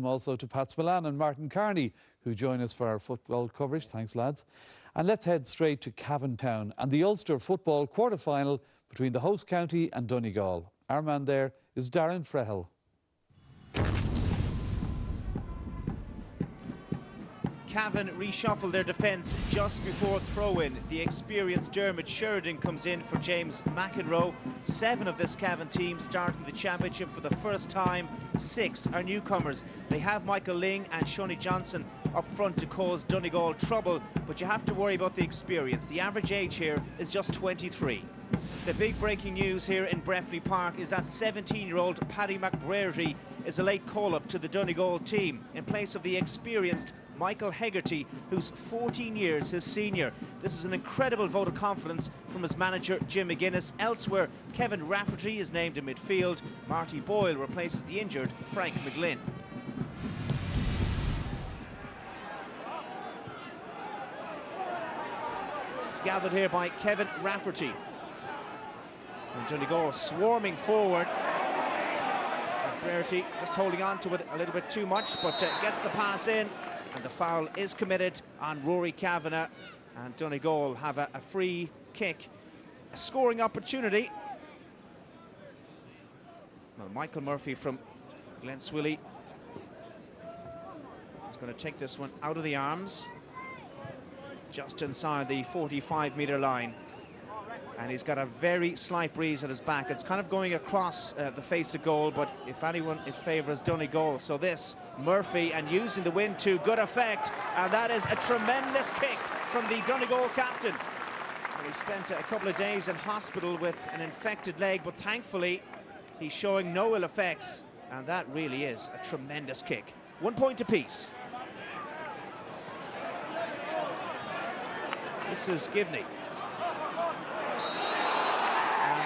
Also to Pat Spillane and Martin Carney, who join us for our football coverage. Thanks, lads. And let's head straight to Cavan town and the Ulster football quarter-final between the host county and Donegal. Our man there is Darren Frehel. Cavan reshuffle their defence just before throw-in. The experienced Dermot Sheridan comes in for James McEnroe. 7 of this Cavan team starting the championship for the first time. 6 are newcomers. They have Michael Ling and Shawnee Johnson up front to cause Donegal trouble, but you have to worry about the experience. The average age here is just 23. The big breaking news here in Breffni Park is that 17-year-old Paddy McBrearty is a late call-up to the Donegal team in place of the experienced Michael Hegarty, who's 14 years his senior. This is an incredible vote of confidence from his manager, Jim McGuinness. Elsewhere, Kevin Rafferty is named in midfield. Marty Boyle replaces the injured Frank McGlynn. Gathered here by Kevin Rafferty. And Donegal swarming forward. McBrearty just holding on to it a little bit too much, but gets the pass in. And the foul is committed on Rory Kavanagh, and Donegal have a free kick, a scoring opportunity. Well, Michael Murphy from Glenswilly is going to take this one out of the arms, just inside the 45-metre line. And he's got a very slight breeze at his back. It's kind of going across the face of goal, but if anyone, it favours Donegal. So this, Murphy, and using the wind to good effect, and that is a tremendous kick from the Donegal captain. And he spent a couple of days in hospital with an infected leg, but thankfully he's showing no ill effects, and that really is a tremendous kick. 1 point apiece. This is Givney.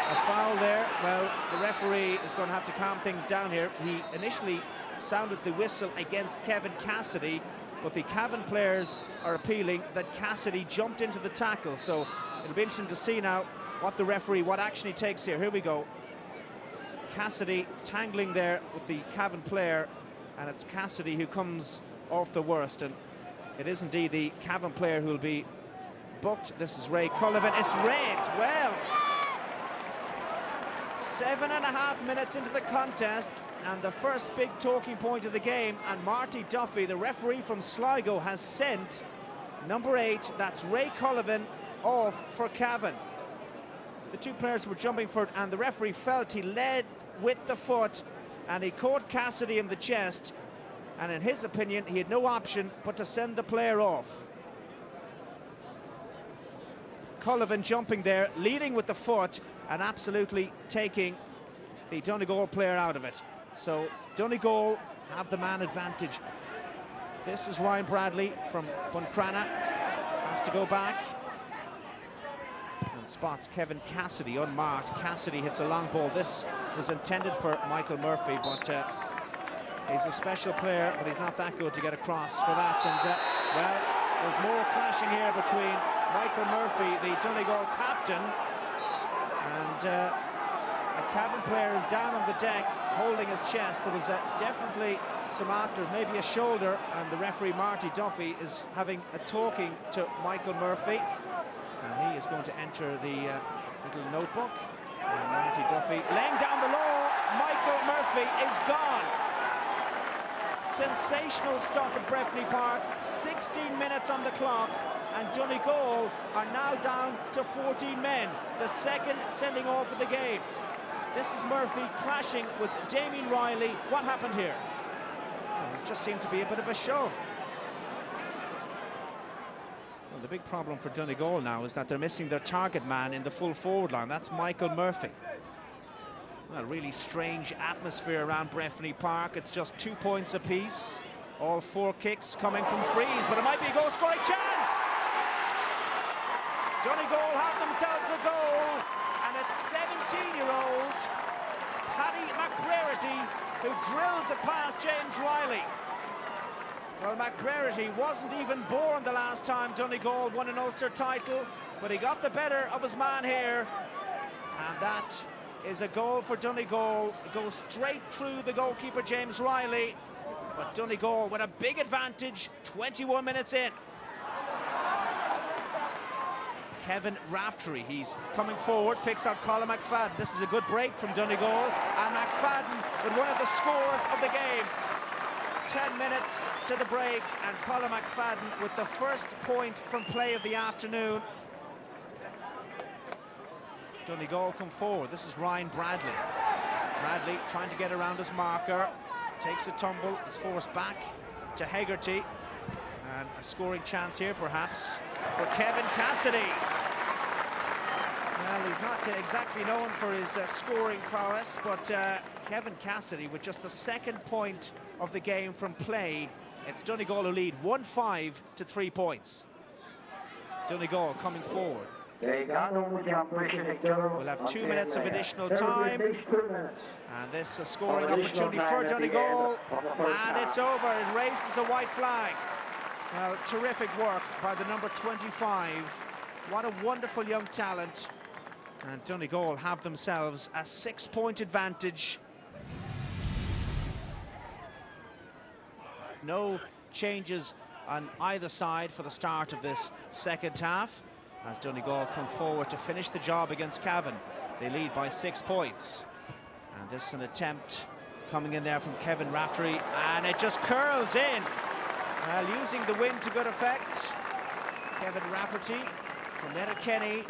A foul there. Well, the referee is going to have to calm things down here. He initially sounded the whistle against Kevin Cassidy, but the Cavan players are appealing that Cassidy jumped into the tackle. So it'll be interesting to see now what action he takes here. Here we go. Cassidy tangling there with the Cavan player, and it's Cassidy who comes off the worst, and it is indeed the Cavan player who will be booked. This is Ray Cullivan. It's red. Well, 7.5 minutes into the contest, and the first big talking point of the game, and Marty Duffy, the referee from Sligo, has sent number 8, that's Ray Cullivan, off for Cavan. The two players were jumping for it, and the referee felt he led with the foot, and he caught Cassidy in the chest, and in his opinion he had no option but to send the player off. Cullivan jumping there, leading with the foot, and absolutely taking the Donegal player out of it. So Donegal have the man advantage. This is Ryan Bradley from Buncrana, has to go back and spots Kevin Cassidy unmarked. Cassidy hits a long ball. This was intended for Michael Murphy, but he's a special player, but he's not that good to get across for that. And well, there's more clashing here between Michael Murphy, the Donegal captain, and a Cavan player is down on the deck holding his chest. There was definitely some afters, maybe a shoulder, and the referee Marty Duffy is having a talking to Michael Murphy, and he is going to enter the little notebook. And Marty Duffy laying down the law. Michael Murphy is gone. Sensational stuff at Breffni Park. 16 minutes on the clock, and Donegal are now down to 14 men. The second sending off of the game. This is Murphy clashing with Damien Riley. What happened here? Well, it just seemed to be a bit of a shove. Well, the big problem for Donegal now is that they're missing their target man in the full forward line. That's Michael Murphy. Well, really strange atmosphere around Breffni Park. It's just 2 points apiece. All 4 kicks coming from frees, but it might be a goal-scoring chance! Donegal have themselves a goal, and it's 17-year-old Paddy McBrearty who drills it past James Riley. Well, McBrearty wasn't even born the last time Donegal won an Ulster title, but he got the better of his man here, and that is a goal for Donegal. It goes straight through the goalkeeper James Riley, but Donegal with a big advantage 21 minutes in. Kevin Raftery, he's coming forward, picks out Colin McFadden. This is a good break from Donegal, and McFadden with one of the scores of the game. 10 minutes to the break, and Colin McFadden with the first point from play of the afternoon. Donegal come forward. This is Ryan Bradley. Bradley trying to get around his marker, takes a tumble, is forced back to Hegarty, and a scoring chance here perhaps for Kevin Cassidy. Well, he's not exactly known for his scoring prowess, but Kevin Cassidy with just the second point of the game from play. It's Donegal who lead 1-5 to 3 points. Donegal coming forward. We'll have 2 minutes of additional time, and this is a scoring opportunity for Donegal, and it's over. It raises the white flag. Well, terrific work by the number 25. What a wonderful young talent. And Donegal have themselves a 6-point advantage. No changes on either side for the start of this second half, as Donegal come forward to finish the job against Cavan. They lead by 6 points. And this is an attempt coming in there from Kevin Raftery, and it just curls in. Using the wind to good effect. Kevin Rafferty from Letterkenny,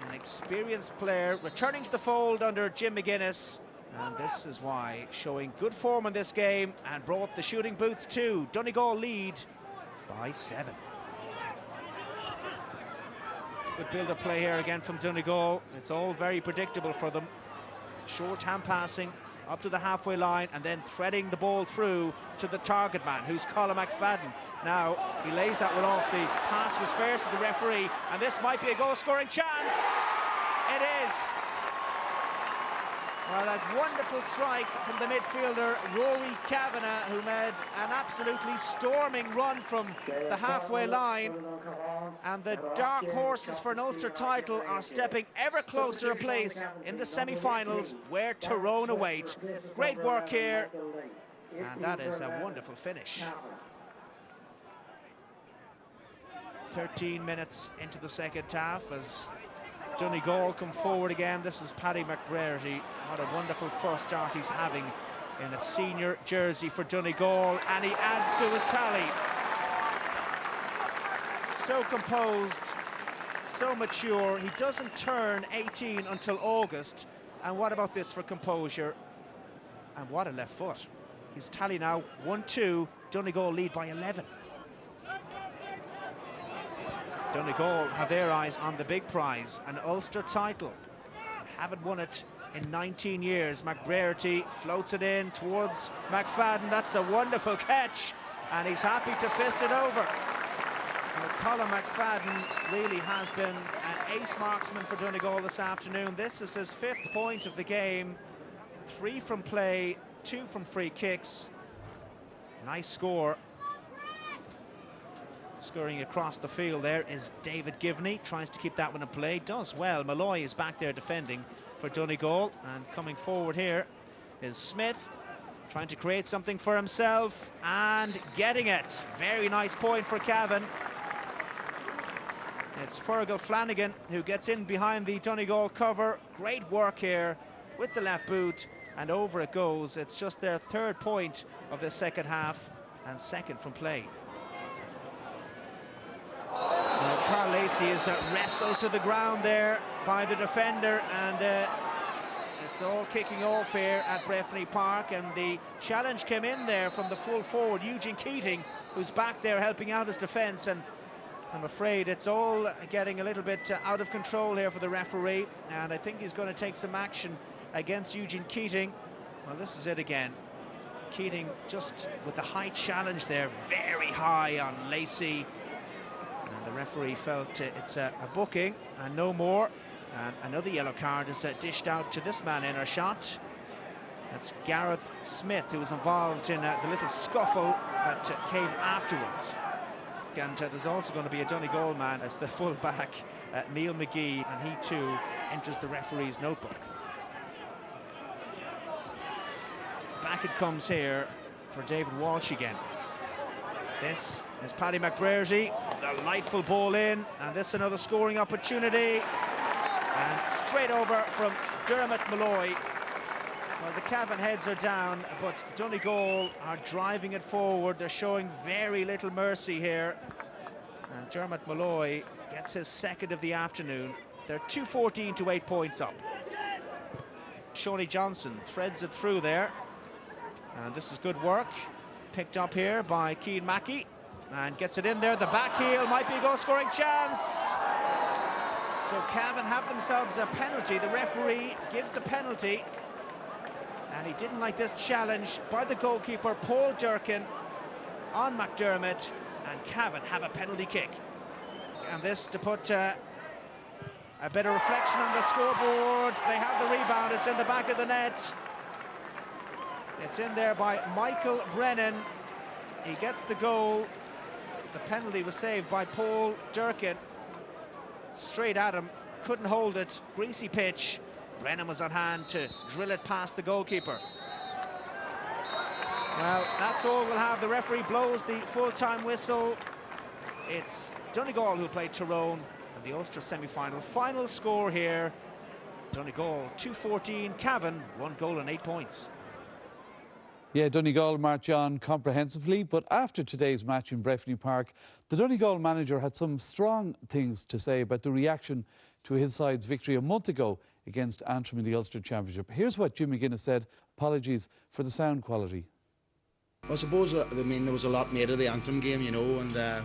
an experienced player, returning to the fold under Jim McGuinness. And this is why showing good form in this game and brought the shooting boots too. Donegal lead by 7. Good build-up play here again from Donegal. It's all very predictable for them. Short hand passing up to the halfway line and then threading the ball through to the target man, who's Colin McFadden. Now he lays that one off. The pass was fair to the referee, and this might be a goal-scoring chance. It is. Well, a wonderful strike from the midfielder Rory Kavanagh, who made an absolutely storming run from the halfway line. And the dark horses for an Ulster title are stepping ever closer a place in the semi-finals, where Tyrone await. Great work here, and that is a wonderful finish. 13 minutes into the second half as Donegal come forward again. This is Paddy McBrearty. What a wonderful first start he's having in a senior jersey for Donegal, and he adds to his tally. So composed, so mature. He doesn't turn 18 until August. And what about this for composure? And what a left foot. His tally now 1-2. Donegal lead by 11. Donegal have their eyes on the big prize, an Ulster title. Haven't won it in 19 years. McBrearty floats it in towards McFadden. That's a wonderful catch, and he's happy to fist it over. Well, Colin McFadden really has been an ace marksman for Donegal this afternoon. This is his 5th point of the game. 3 from play, 2 from free kicks. Nice score. Scurrying across the field there is David Givney. Tries to keep that one in play. Does well. Malloy is back there defending for Donegal. And coming forward here is Smith. Trying to create something for himself and getting it. Very nice point for Cavan. It's Fergal Flanagan who gets in behind the Donegal cover. Great work here with the left boot, and over it goes. It's just their 3rd point of the second half and 2nd from play. Now, Carl Lacey is wrestled to the ground there by the defender, and it's all kicking off here at Breffni Park, and the challenge came in there from the full forward, Eugene Keating, who's back there helping out his defence, and I'm afraid it's all getting a little bit out of control here for the referee, and I think he's going to take some action against Eugene Keating. Well, this is it again. Keating just with the high challenge there, very high on Lacey. And the referee felt it's a booking and no more. And another yellow card is dished out to this man in our shot. That's Gareth Smith, who was involved in the little scuffle that came afterwards. And there's also going to be a Donegal man as the full-back, Neil McGee, and he too enters the referee's notebook. Back it comes here for David Walsh again. This is Paddy McBrearty, a delightful ball in, and this another scoring opportunity. And straight over from Dermot Malloy. Well, the Cavan heads are down, but Donegal are driving it forward. They're showing very little mercy here. And Dermot Malloy gets his second of the afternoon. They're 2-14 to 8 points up. Shawnee Johnson threads it through there. And this is good work. Picked up here by Keane Mackey. And gets it in there. The back heel might be a goal-scoring chance. So Cavan have themselves a penalty. The referee gives a penalty. And he didn't like this challenge by the goalkeeper, Paul Durkin, on McDermott. And Cavan have a penalty kick. And this to put a bit of reflection on the scoreboard. They have the rebound. It's in the back of the net. It's in there by Michael Brennan. He gets the goal. The penalty was saved by Paul Durkin. Straight at him, couldn't hold it. Greasy pitch. Brennan was on hand to drill it past the goalkeeper. Well, that's all we'll have. The referee blows the full-time whistle. It's Donegal who play Tyrone in the Ulster semi-final. Final score here, Donegal 2-14, Cavan 1 goal and 8 points. Yeah, Donegal march on comprehensively, but after today's match in Breffni Park, the Donegal manager had some strong things to say about the reaction to his side's victory a month ago against Antrim in the Ulster Championship. Here's what Jim McGuinness said. Apologies for the sound quality. I suppose, there was a lot made of the Antrim game, you know, and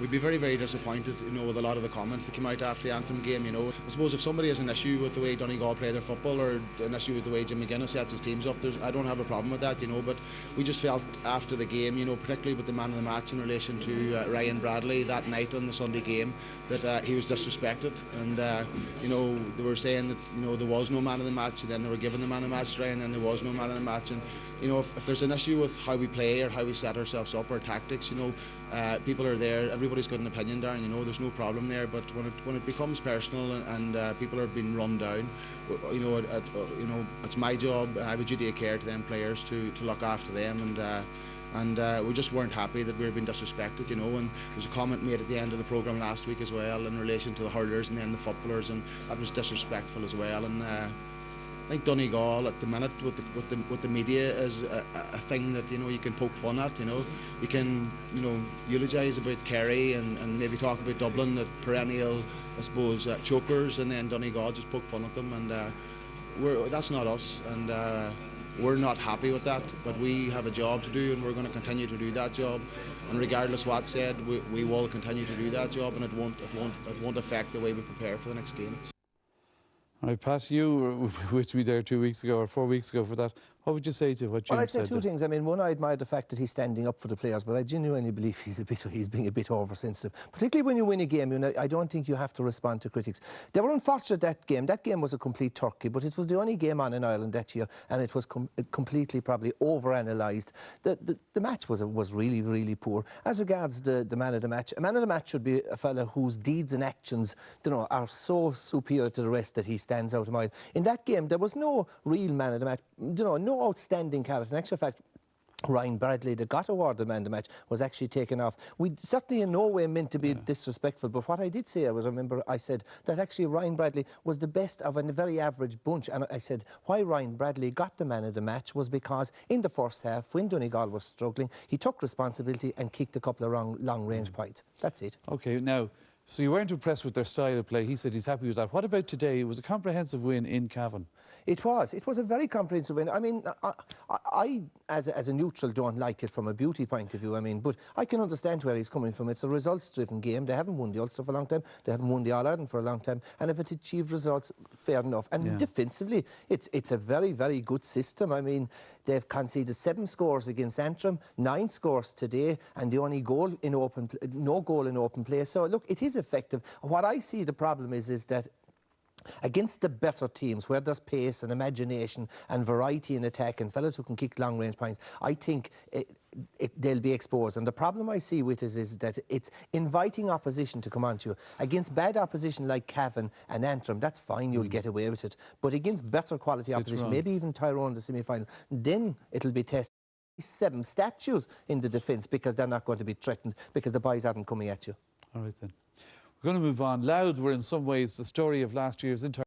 we'd be very, very disappointed, you know, with a lot of the comments that came out after the Antrim game, you know. I suppose if somebody has an issue with the way Donegal play their football or an issue with the way Jim McGuinness sets his teams up, I don't have a problem with that, you know, but we just felt after the game, you know, particularly with the man of the match in relation to Ryan Bradley that night on the Sunday game, that he was disrespected, and, you know, they were saying that, you know, there was no man of the match, and then they were giving the man of the match to Ryan, and then there was no man of the match, and, you know, if there's an issue with how we play or how we set ourselves up or tactics, you know, people are there, everybody's got an opinion, Darren, you know, there's no problem there, but when it becomes personal and people are being run down, you know, it's my job, I have a duty of care to them players to look after them, and we just weren't happy that we were being disrespected, you know, and there was a comment made at the end of the programme last week as well in relation to the hurlers and then the footballers, and that was disrespectful as well, and I think Donegal at the minute with the media is a thing that, you know, you can poke fun at, you know. You can, you know, eulogise about Kerry and maybe talk about Dublin, the perennial, I suppose, chokers, and then Donegal just poke fun at them, and that's not us, and we're not happy with that, but we have a job to do and we're going to continue to do that job, and regardless what's said, we will continue to do that job, and it won't affect the way we prepare for the next game. All right, Pat, you were with me there 2 weeks ago or 4 weeks ago for that. What would you say to what Jim said? Well, I'd say two things. I mean, one, I admire the fact that he's standing up for the players, but I genuinely believe he's being a bit oversensitive. Particularly when you win a game, you know, I don't think you have to respond to critics. They were unfortunate that game. That game was a complete turkey, but it was the only game on in Ireland that year, and it was completely probably overanalysed. The match was really, really poor. As regards the man of the match, a man of the match should be a fella whose deeds and actions, you know, are so superior to the rest that he stands out of mind. In that game, there was no real man of the match, you know, no outstanding character. In actual fact, Ryan Bradley, that got awarded man of the match, was actually taken off. We certainly in no way meant to be disrespectful, but what I did say, I said that actually Ryan Bradley was the best of a very average bunch, and I said why Ryan Bradley got the man of the match was because in the first half, when Donegal was struggling, he took responsibility and kicked a couple of long-range points. That's it. OK, now, so you weren't impressed with their style of play. He said he's happy with that. What about today? It was a comprehensive win in Cavan. It was a very comprehensive win. I mean, I as a neutral, don't like it from a beauty point of view. I mean, but I can understand where he's coming from. It's a results-driven game. They haven't won the Ulster for a long time. They haven't won the All-Ireland for a long time. And if it achieved results, fair enough. And defensively, it's a very, very good system. I mean, they've conceded 7 scores against Antrim, 9 scores today, and the only goal in no goal in open play. So look, it is effective. What I see the problem is that against the better teams, where there's pace and imagination and variety in attack and fellas who can kick long-range points, I think they'll be exposed. And the problem I see with it is that it's inviting opposition to come on to you. Against bad opposition like Cavan and Antrim, that's fine, you'll get away with it. But against better quality opposition, maybe even Tyrone in the semi-final, then it'll be tested. 7 statues in the defence because they're not going to be threatened because the boys aren't coming at you. All right then. We're going to move on. Louth were in some ways the story of last year's